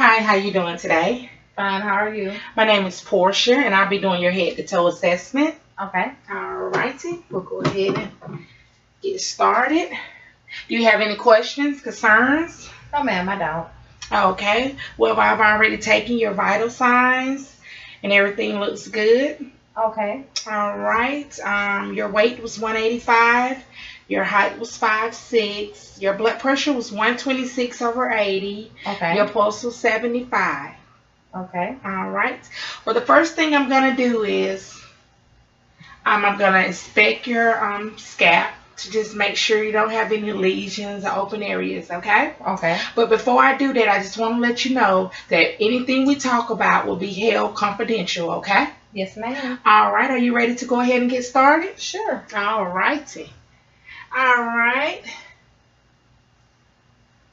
Hi, how you doing today? Fine, how are you? My name is Portia, and I'll be doing your head to toe assessment. Okay. Alrighty, we'll go ahead and get started. Do you have any questions, concerns? No, ma'am, I don't. Okay. Well, I've already taken your vital signs, and everything looks good. Okay. All right. Your weight was 185. Your height was 5'6". Your blood pressure was 126/80. Okay. Your pulse was 75. Okay. All right. Well, the first thing I'm going to do is I'm going to inspect your scalp to just make sure you don't have any lesions or open areas, okay? Okay. But before I do that, I just want to let you know that anything we talk about will be held confidential, okay? Yes, ma'am. All right. Are you ready to go ahead and get started? Sure. All righty. All right.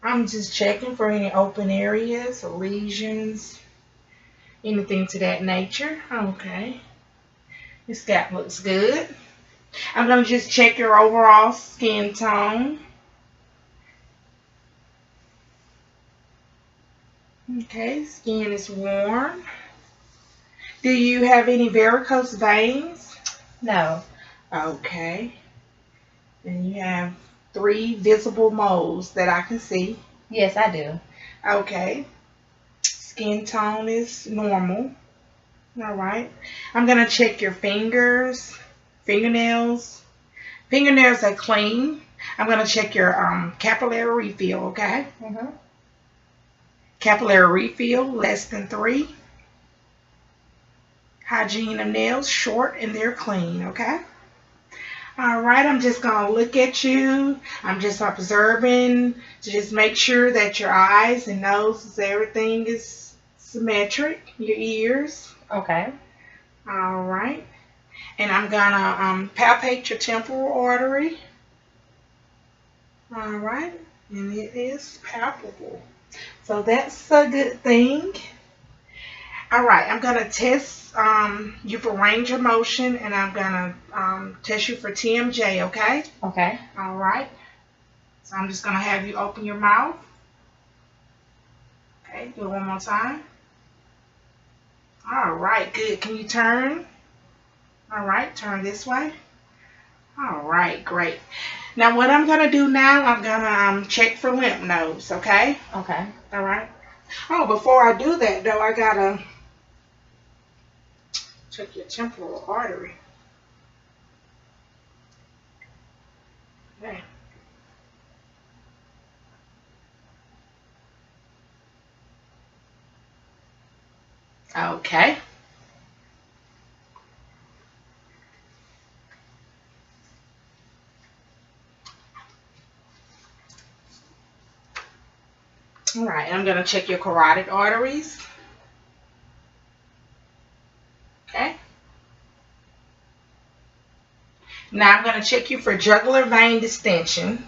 I'm just checking for any open areas or lesions, anything to that nature. Okay. Your scalp looks good. I'm going to just check your overall skin tone. Okay, skin is warm. Do you have any varicose veins? No. Okay. And you have 3 visible moles that I can see. Yes, I do. Okay. Skin tone is normal. All right. I'm going to check your fingers, fingernails. Fingernails are clean. I'm going to check your capillary refill, okay? Mm-hmm. Capillary refill, less than 3. Hygiene of nails, short and they're clean, okay? All right, I'm just going to look at you. I'm just observing to just make sure that your eyes and nose, everything is symmetric. Your ears. Okay. All right. And I'm going to palpate your temporal artery. All right. And it is palpable. So that's a good thing. All right. I'm going to test you for range of motion, and I'm going to test you for TMJ, okay? Okay. All right. So I'm just going to have you open your mouth. Okay. Do it one more time. All right. Good. Can you turn? All right. Turn this way. All right. Great. Now what I'm going to do now, I'm going to check for lymph nodes, okay? Okay. All right. Oh, before I do that, though, I got to check your temporal artery. Okay. Okay. All right. I'm going to check your carotid arteries. Okay. Now I'm going to check you for jugular vein distension.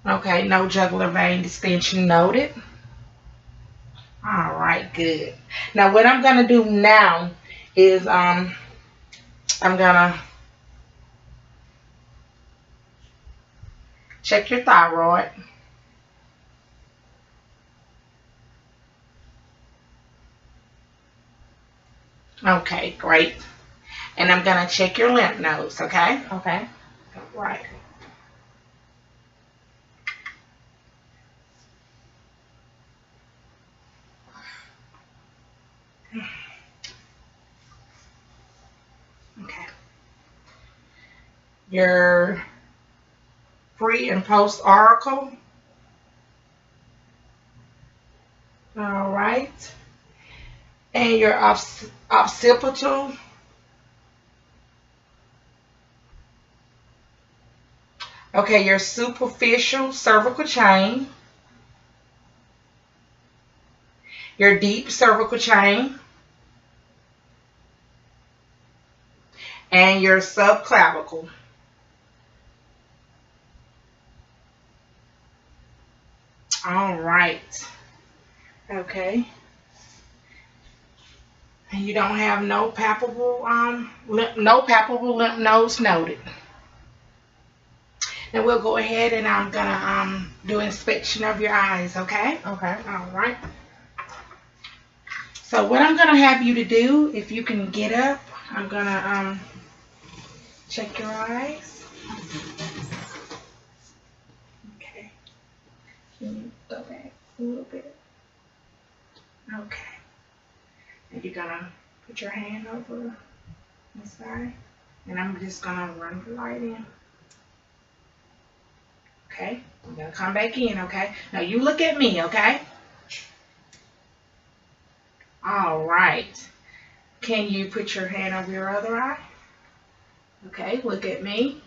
Okay, no jugular vein distension noted. All right, good. Now what I'm going to do now is I'm going to check your thyroid. Okay, great. And I'm going to check your lymph nodes, okay? Okay. Right. Okay. Your pre and post auricle. All right. And your occipital. Okay, your superficial cervical chain. Your deep cervical chain. And your subclavicle. All right. Okay. And you don't have no palpable lymph nodes noted. and we'll go ahead and I'm gonna do inspection of your eyes, okay? Okay. All right. So what I'm gonna have you to do, if you can get up, I'm gonna check your eyes. Okay. Can you go back a little bit? Okay. And you're gonna put your hand over this side, and I'm just gonna run the light in. Okay. I'm gonna come back in. Okay. Now you look at me. Okay. All right. Can you put your hand over your other eye? Okay. Look at me.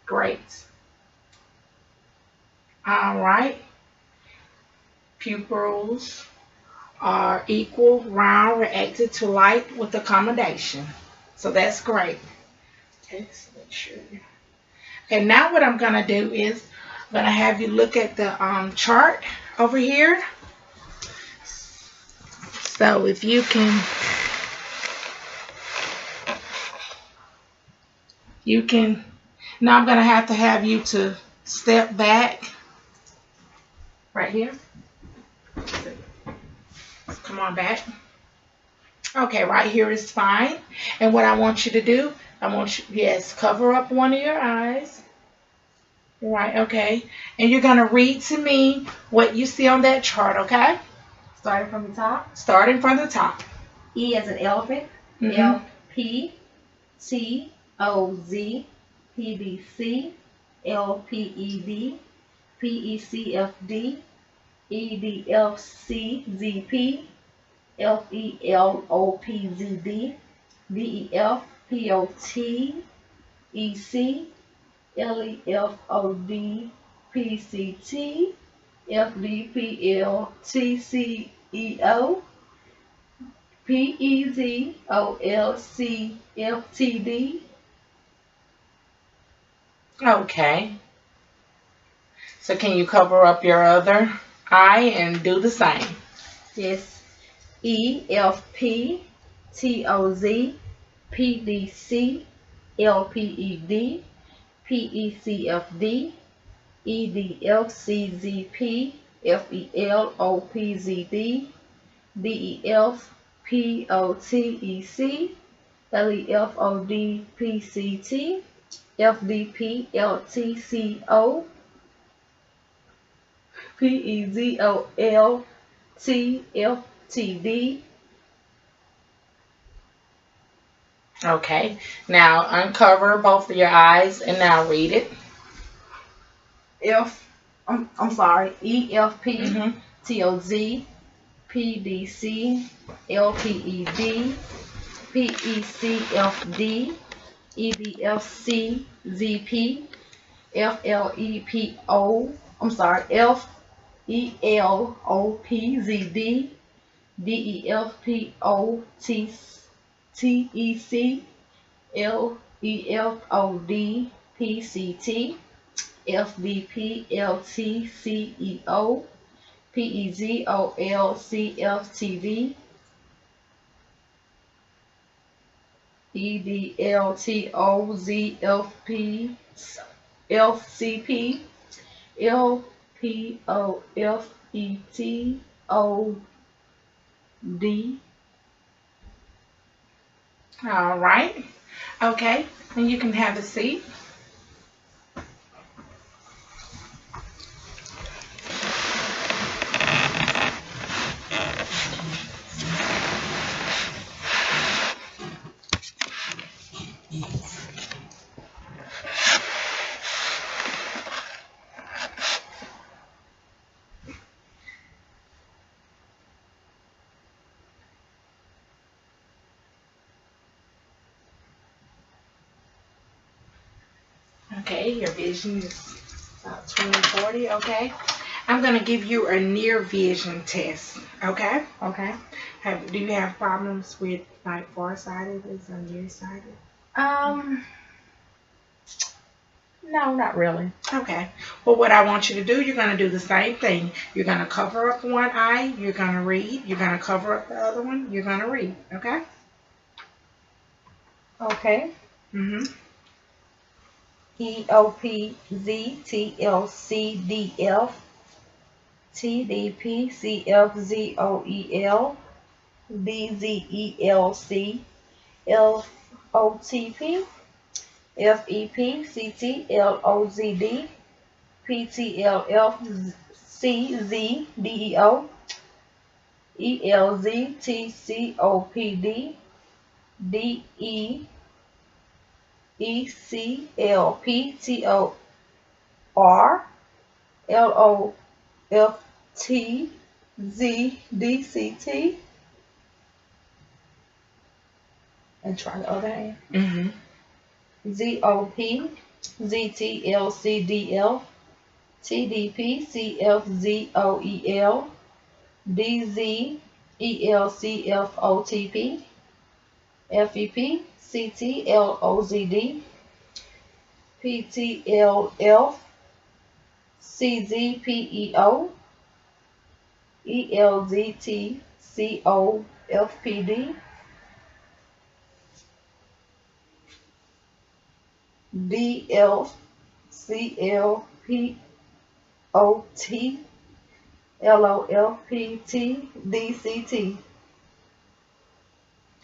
Great. All right. Pupils are equal, round, reacted to light with accommodation. So that's great. Okay, so make sure. Okay, now what I'm gonna do is I'm gonna have you look at the chart over here. So if you can, now I'm gonna have to have you to step back right here. Come on back. Okay, right here is fine. And what I want you to do, I want you, yes, cover up one of your eyes. Right, okay. And you're going to read to me what you see on that chart, okay? Starting from the top. Starting from the top. E as an elephant. Mm-hmm. F P T O Z P D C L P E D P E C F D E D F C Z P F E L O P Z D D E F P O T E C L E F O D P C T F D P L T C E O P E Z O L C F T D. Okay. So can you cover up your other eye and do the same? Yes. E F P T O Z P D C L P E D P E C F D E D F C Z P F E L O P Z D D E F P O T E C L E F O D P C T F D P L T C O P E Z O L T F T D. Okay. Now uncover both of your eyes and now read it. I'm sorry. E F P Mm-hmm. T O Z P D C L P E D P E C F D E D F C Z P F L E P O. I'm sorry. F E L O P Z D D E F P O T T E C L E F O D P C T F D P L T C E O P E Z O L C F T V E D L T O Z F P F C P L P O F E T O D. All right. Okay. And you can have a seat. Okay, your vision is about 20/40, okay? I'm going to give you a near vision test, okay? Okay. Do you have problems with like farsightedness or nearsighted? No, not really. Okay. Well, what I want you to do, you're going to do the same thing. You're going to cover up one eye, you're going to read. You're going to cover up the other one, you're going to read, okay? Okay. Mm-hmm. EOPZTLCDF TDPCFZOEL DZELC LOTP FEPCTLOZD PTLFCZDEO ELZTCOPD DEECLPTOR LOFTZDCT and try the other hand. ZOP ZTLCDL TDPCFZOEL DZELCFOTP FEPCTLOZD PTLF CZPEO ELZTCOFPD DLCLPOT LOFPTDCT.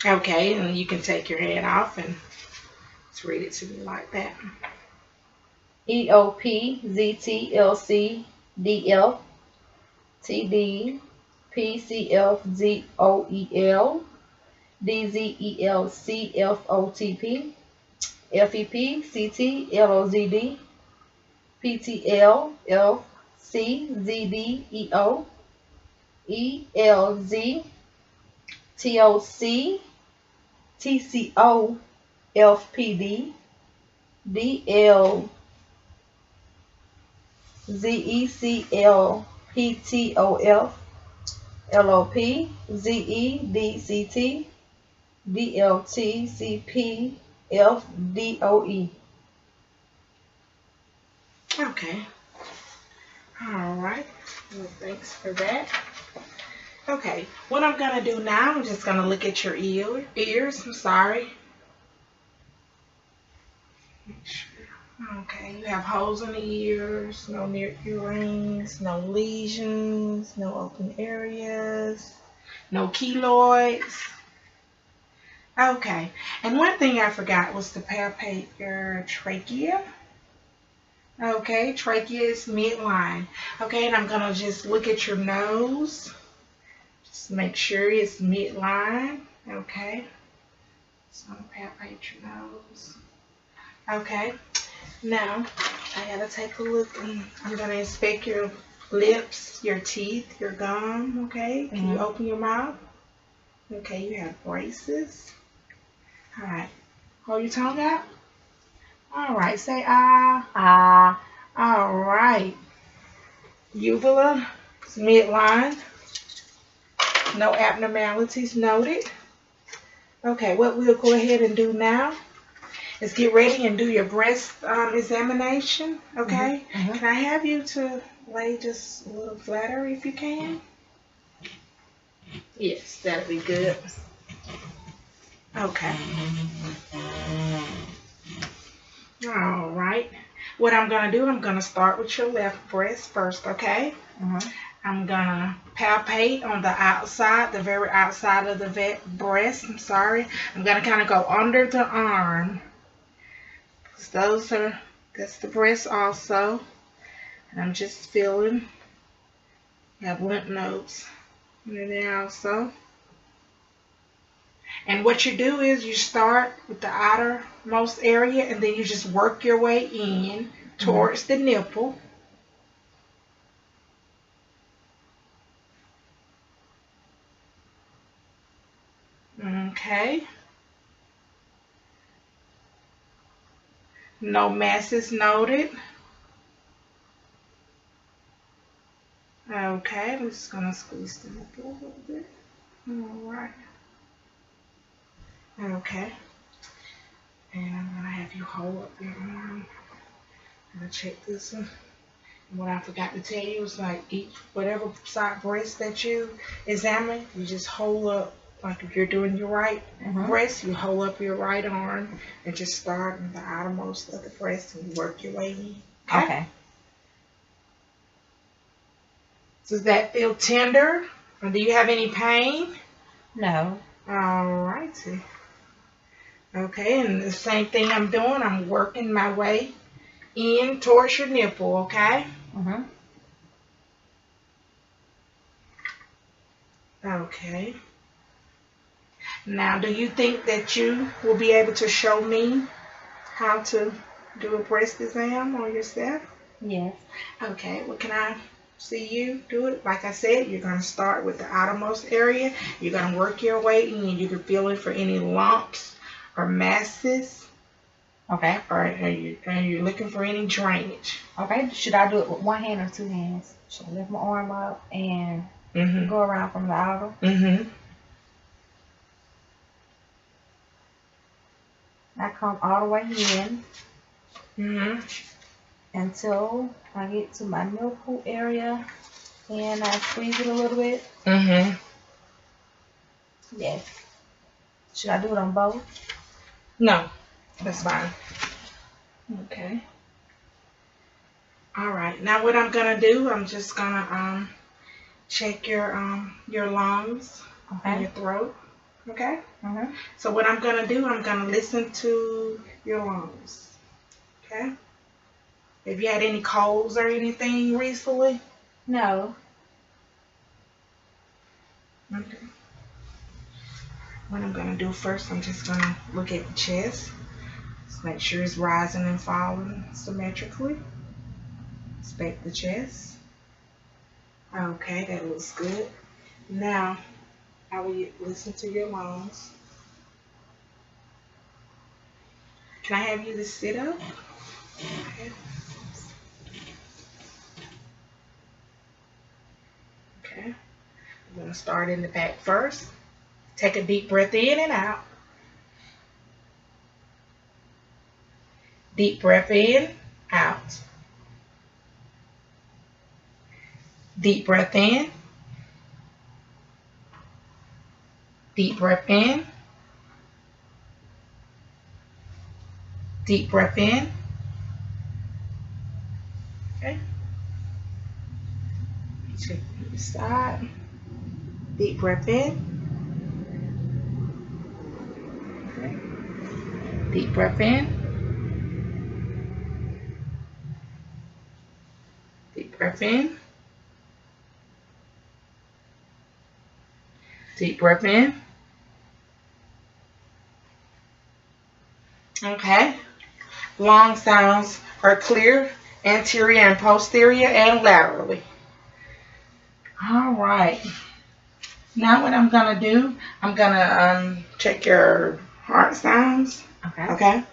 Okay, and you can take your hand off and just read it to me like that. EOPZTLCDF TDPCFZOEL DZELCFOTP FEPCTLOZD PTLFCZDEO ELZTOCTCOFPD DLZECLPTOF LOPZEDCT DLTCPFDOE. Okay. All right. Well, thanks for that. Okay. What I'm going to do now, I'm just going to look at your ears. I'm sorry. Okay. You have holes in the ears, no near earrings, no lesions, no open areas, no keloids. Okay. And one thing I forgot was to palpate your trachea. Okay, trachea is midline. Okay, and I'm going to just look at your nose. Just make sure it's midline. Okay. So I'm going to palpate your nose. Okay. Now, I got to take a look. I'm going to inspect your lips, your teeth, your gum. Okay. Can you open your mouth? Okay, you have braces. All right. Hold your tongue out. All right, say ah. Ah. All right. Uvula is midline. No abnormalities noted. Okay, what we'll go ahead and do now is get ready and do your breast examination. Okay? Can I have you to lay just a little flatter if you can? Yes, that'll be good. Okay. All right. What I'm going to do, I'm going to start with your left breast first, okay? I'm going to palpate on the outside, the very outside of the breast. I'm sorry. I'm going to kind of go under the arm. That's the breast also. And I'm just feeling. You have lymph nodes under there also. And what you do is you start with the outermost area and then you just work your way in towards the nipple. Okay. No masses noted. Okay, I'm just going to squeeze the nipple a little bit. Alright. Okay. And I'm going to have you hold up your arm. I'm going to check this one. And what I forgot to tell you is like whatever side breast that you examine, you just hold up Like if you're doing your right breast, you hold up your right arm and just start in the outermost of the breast and work your way in. Okay. Does that feel tender? Or do you have any pain? No. Alrighty. Okay, and the same thing I'm doing, I'm working my way in towards your nipple, okay? Okay. Now, do you think that you will be able to show me how to do a breast exam on yourself? Yes. Okay, well, can I see you do it? Like I said, you're going to start with the outermost area. You're going to work your way in. You can feel it for any lumps or masses. Okay. Or are you looking for any drainage? Okay. Should I do it with one hand or two hands? Should I lift my arm up and go around from the outer? I come all the way in until I get to my nipple area and I squeeze it a little bit. Yes. Should I do it on both? No, that's fine. Okay. All right. Now what I'm gonna do, I'm just gonna check your lungs and your throat. Okay. So what I'm gonna do, I'm gonna listen to your lungs. Okay. Have you had any colds or anything recently? No. Okay. What I'm gonna do first, I'm just gonna look at the chest. Just make sure it's rising and falling symmetrically. Inspect the chest. Okay, that looks good. Now, I will listen to your lungs. Can I have you to sit up? Okay. Okay. I'm going to start in the back first. Take a deep breath in and out. Deep breath in, out. Deep breath in. Deep breath in. Deep breath in. Okay. Check the side. Deep breath in. Okay. Deep breath in. Deep breath in. Deep breath in. Okay. Lung sounds are clear, anterior and posterior and laterally. All right. Now what I'm going to do, I'm going to check your heart sounds. Okay.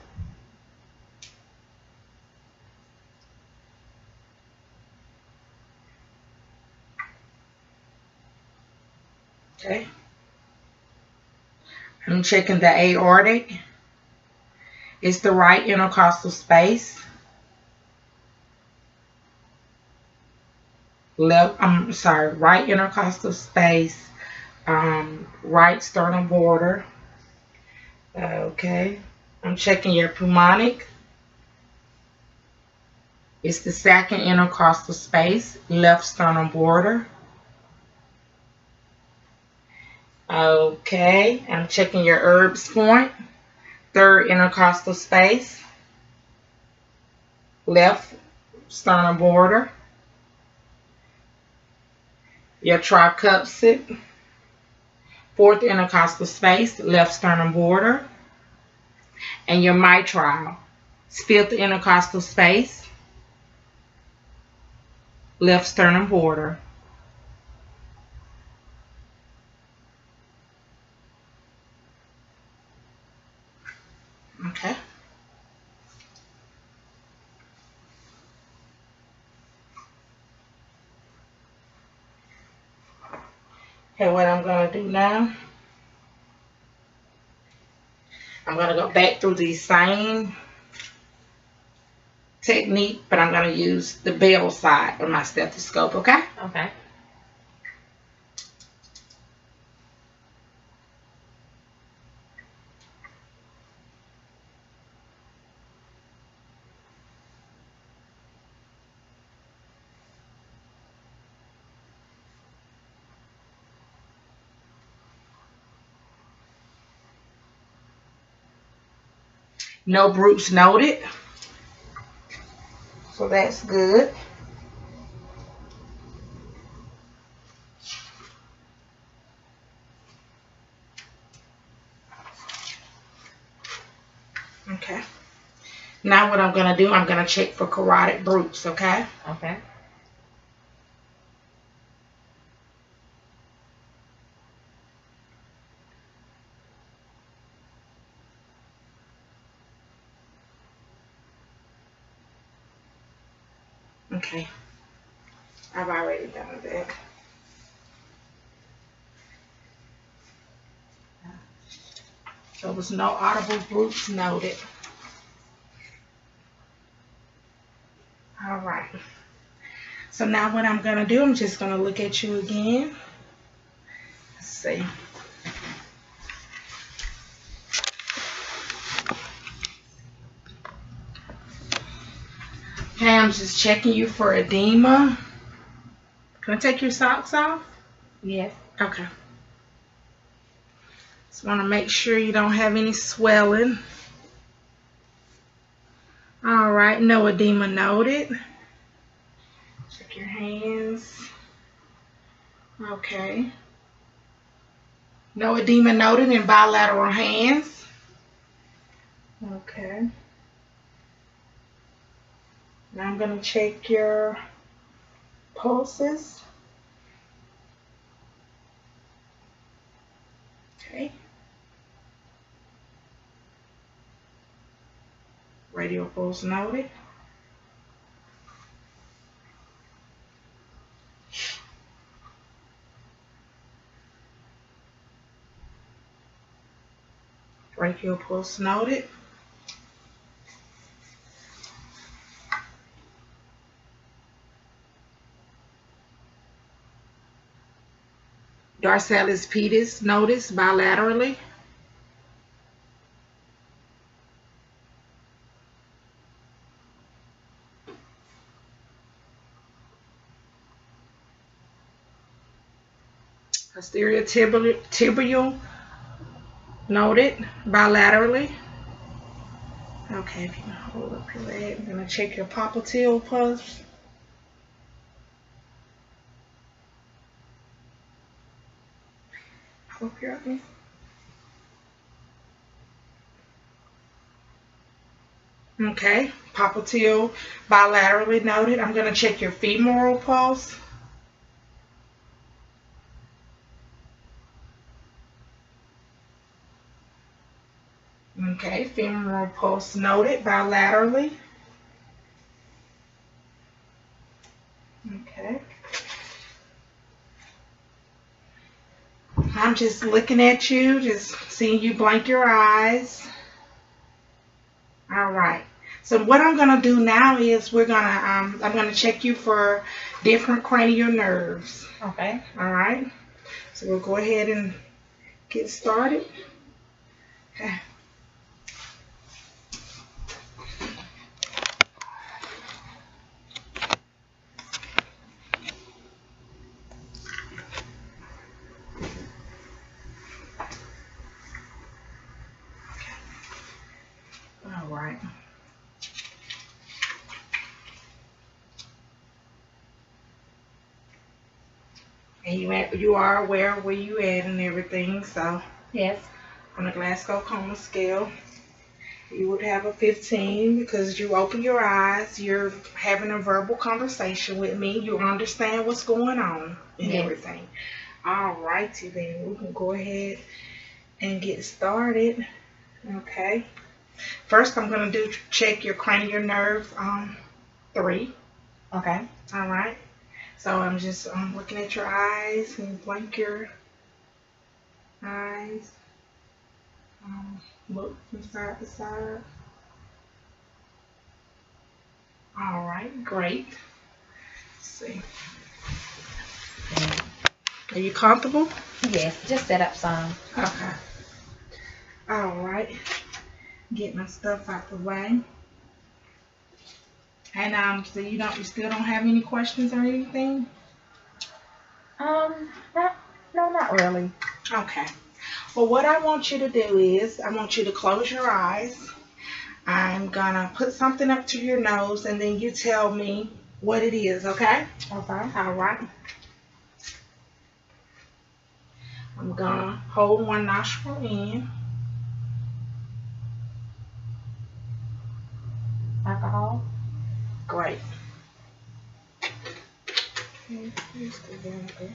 Okay. I'm checking the aortic. It's the right intercostal space. Right intercostal space. Right sternal border. Okay. I'm checking your pulmonic. It's the second intercostal space, left sternal border. Okay. I'm checking your Erb's point. Third intercostal space, left sternal border. Your tricuspid, fourth intercostal space, left sternum border. And your mitral, fifth intercostal space, left sternum border. Okay. Okay, what I'm going to do now, I'm going to go back through the same technique, but I'm going to use the bell side of my stethoscope, okay? Okay. No bruits noted. So that's good. Okay. Now what I'm going to do, I'm going to check for carotid bruits, okay? Okay. Okay. I've already done that. So there was no audible bruits noted. All right. So now what I'm going to do, I'm just going to look at you again. Let's see. Okay, I'm just checking you for edema. Can I take your socks off? Yes. Okay. Just want to make sure you don't have any swelling. All right, no edema noted. Check your hands. Okay. No edema noted in bilateral hands. Okay. Now I'm going to check your pulses. Okay. Radial pulse noted. Brachial pulse noted. Dorsalis pedis notice bilaterally. Posterior tibial noted bilaterally. Okay, if you can hold up your leg, I'm going to check your popliteal pulse. Hope you're up there. Okay, popliteal bilaterally noted. I'm going to check your femoral pulse. Okay, femoral pulse noted bilaterally. Okay. I'm just looking at you, just seeing you blink your eyes. All right. So what I'm going to do now is I'm going to check you for different cranial nerves. Okay. All right. So we'll go ahead and get started. Okay. All right. And you are aware of where you at and everything, so Yes. on the Glasgow Coma scale, you would have a 15 because you open your eyes, you're having a verbal conversation with me, you understand what's going on and Yes. everything. All righty then, we can go ahead and get started. Okay. First, I'm going to check your cranial nerve 3. Okay. All right. So I'm just looking at your eyes and blink your eyes. Look from side to side. All right, great. Let's see. Are you comfortable? Yes. Just set up some. Okay. All right. Get my stuff out the way. And so you still don't have any questions or anything? Not really. Okay. Well, what I want you to do is I want you to close your eyes. I'm gonna put something up to your nose and then you tell me what it is, okay? Okay. All right. I'm gonna hold one nostril in. Alcohol. Great. Okay, here's the vinegar.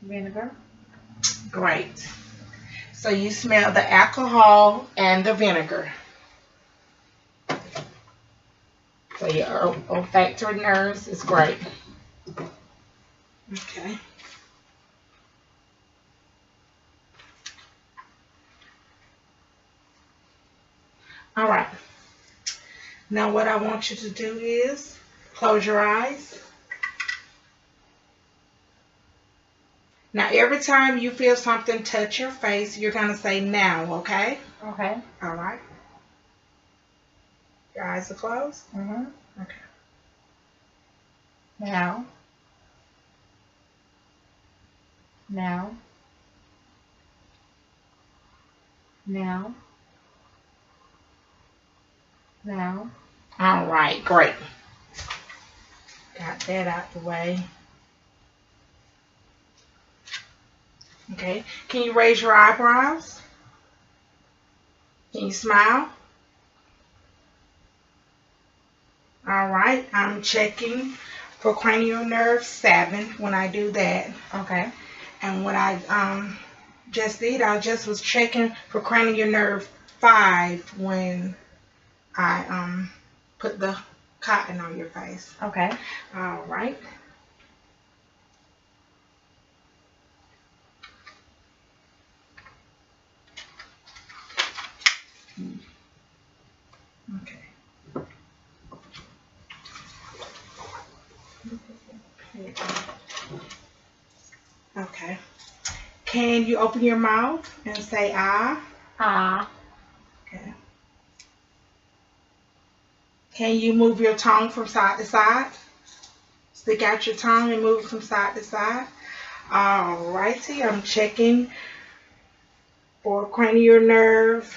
Vinegar. Great. So you smell the alcohol and the vinegar. So your olfactory nerves is great. Okay. All right. Now what I want you to do is close your eyes. Now every time you feel something touch your face, you're going to say now, okay? Okay. All right. Your eyes are closed? Mm-hmm. Okay. Now. Now. Now. Now. All right, great. Got that out the way. Okay. Can you raise your eyebrows? Can you smile? All right. I'm checking for cranial nerve 7 when I do that. Okay. And what I just did, I just was checking for cranial nerve 5 when I put the cotton on your face. Okay. All right. Okay. Okay. Can you open your mouth and say ah? Ah. Okay. Can you move your tongue from side to side? Stick out your tongue and move from side to side. All righty. I'm checking for cranial nerve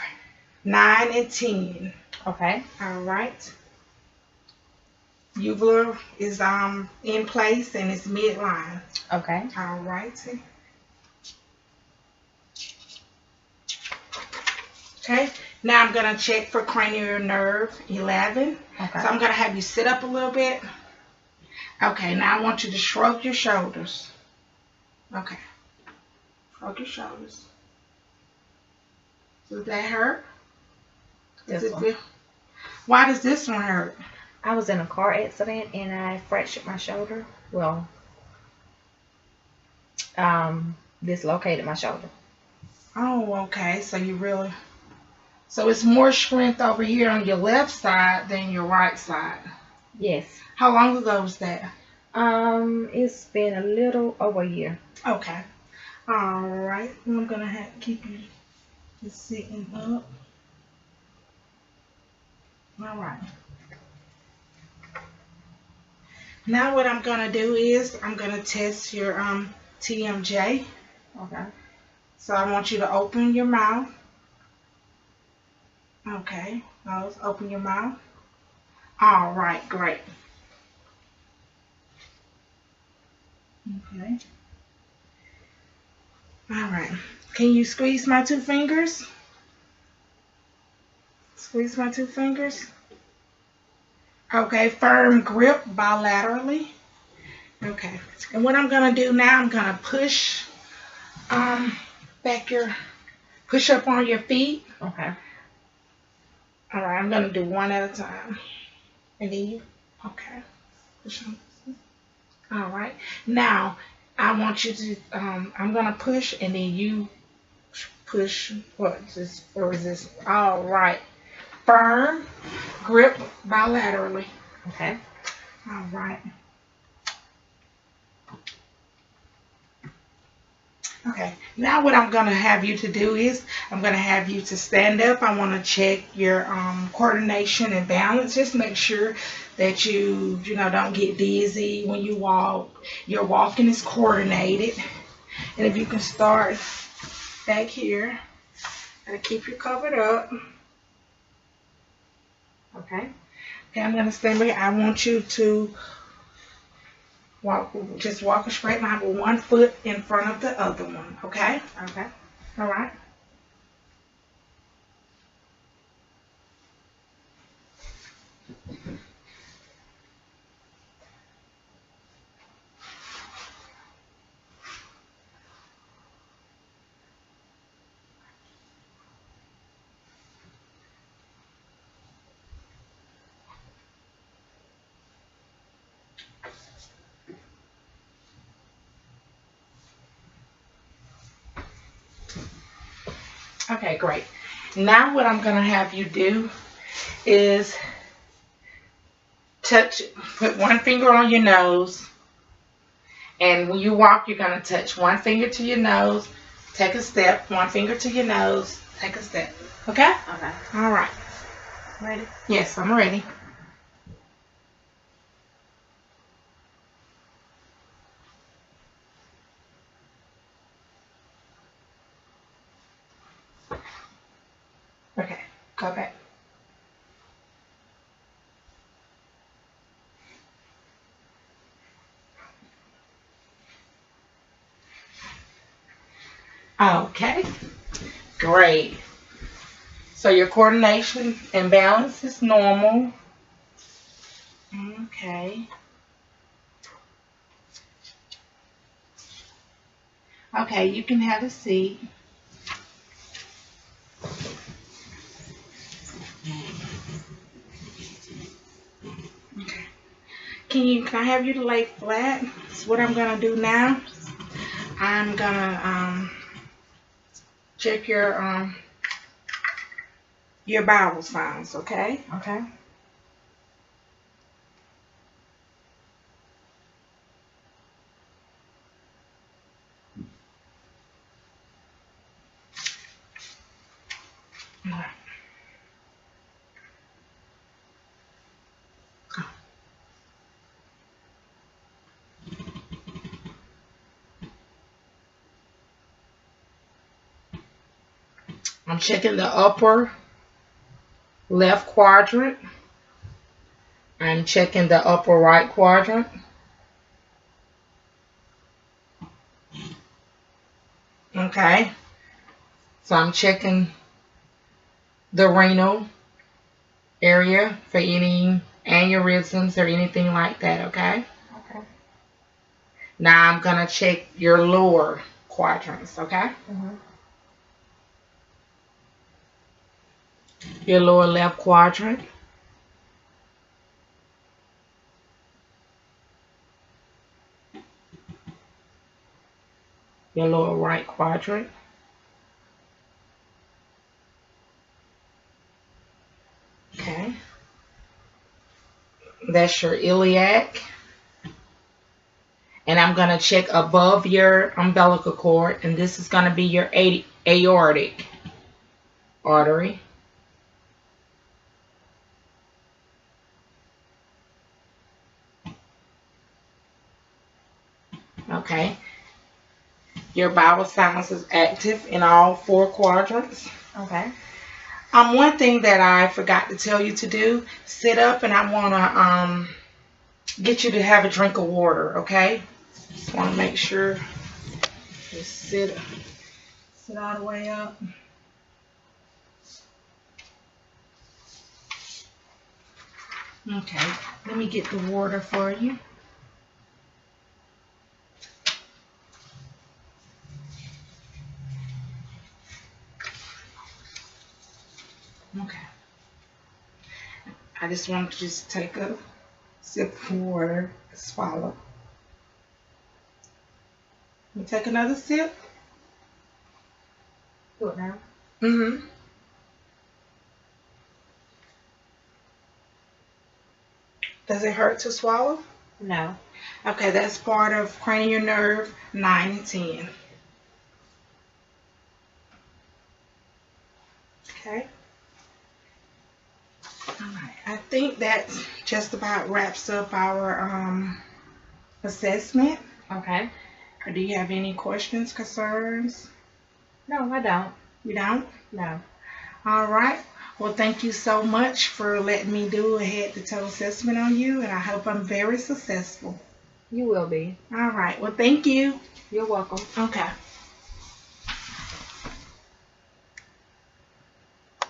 9 and 10. Okay. All right. Uvula is in place and it's midline. Okay. All righty. Okay. Now I'm gonna check for cranial nerve 11. Okay. So I'm gonna have you sit up a little bit. Okay. Now I want you to shrug your shoulders. Okay. Shrug your shoulders. Does that hurt? This one. Why does this one hurt? I was in a car accident and I fractured my shoulder. Well, dislocated my shoulder. Oh, okay. So it's more strength over here on your left side than your right side. Yes. How long ago was that? It's been a little over a year. Okay. All right. I'm gonna have to keep you just sitting up. All right. Now what I'm gonna do is I'm gonna test your TMJ. Okay. So I want you to open your mouth. Okay. Nose, open your mouth. All right, great. Okay. All right. Can you squeeze my 2 fingers? Squeeze my 2 fingers. Okay, firm grip bilaterally. Okay. And what I'm going to do now, I'm going to push push up on your feet. Okay. All right, I'm going to do one at a time. And then you, okay. Push on. All right. Now, I want you to, I'm going to push and then you push, what is this, or is this? All right. Firm grip bilaterally. Okay. All right. Okay. Now what I'm going to have you to do is I'm going to have you to stand up. I want to check your coordination and balance. Just make sure that you don't get dizzy when you walk. Your walking is coordinated. And if you can start back here, and keep you covered up. Okay. Okay, I'm gonna stand back. I want you to just walk a straight line with one foot in front of the other one. Okay. Okay. All right. Okay, great. Now what I'm going to have you do is put one finger on your nose, and when you walk, you're going to touch one finger to your nose, take a step, one finger to your nose, take a step. Okay? Okay. All right. Ready? Yes, I'm ready. Okay, go back. Okay, great. So your coordination and balance is normal. Okay. Okay, you can have a seat. Okay. Can I have you to lay flat? That's what I'm gonna do now. I'm gonna check your vowel sounds, okay? Okay. All right. I'm checking the upper left quadrant. I'm checking the upper right quadrant. Okay. So I'm checking the renal area for any aneurysms or anything like that, okay? Okay. Now I'm going to check your lower quadrants, okay? Mhm. Your lower left quadrant. Your lower right quadrant. Okay. That's your iliac. And I'm going to check above your umbilical cord, and this is going to be your aortic artery. Okay. Your bowel sounds is active in all four quadrants. Okay. One thing that I forgot to tell you to do, sit up, and I want to get you to have a drink of water, okay? Just want to make sure you sit all the way up. Okay, let me get the water for you. Okay. I just want to just take a sip of water, swallow. You take another sip. Do it now. Mm-hmm. Does it hurt to swallow? No. Okay, that's part of cranial nerve 9 and 10. Okay. Alright, I think that just about wraps up our assessment. Okay. Or do you have any questions, concerns? No, I don't. You don't? No. All right. Well, thank you so much for letting me do a head-to-toe assessment on you, and I hope I'm very successful. You will be. All right. Well, thank you. You're welcome. Okay.